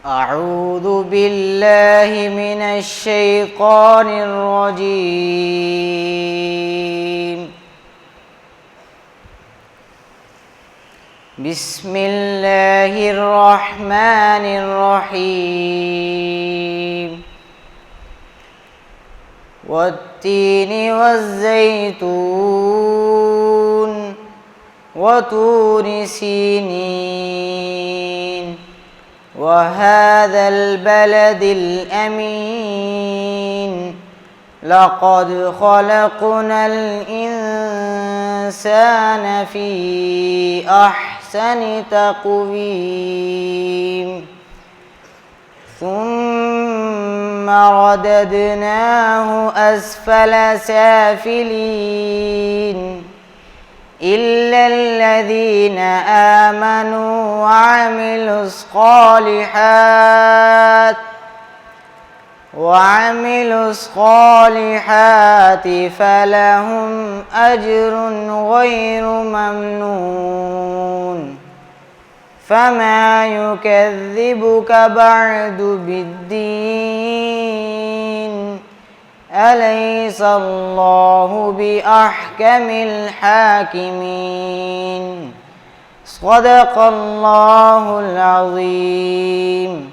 أعوذ بالله من الشيطان الرجيم. بسم الله الرحمن الرحيم. والتين والزيتون وطور سينين وهذا البلد الأمين لقد خلقنا الإنسان في أحسن تقويم ثم رددناه أسفل سافلين إلا الذين آمنوا وعملوا الصالحات فلهم أجر غير ممنون. فما يكذبك بعد بالدين أليس الله بأحكم الحاكمين. صدق الله العظيم.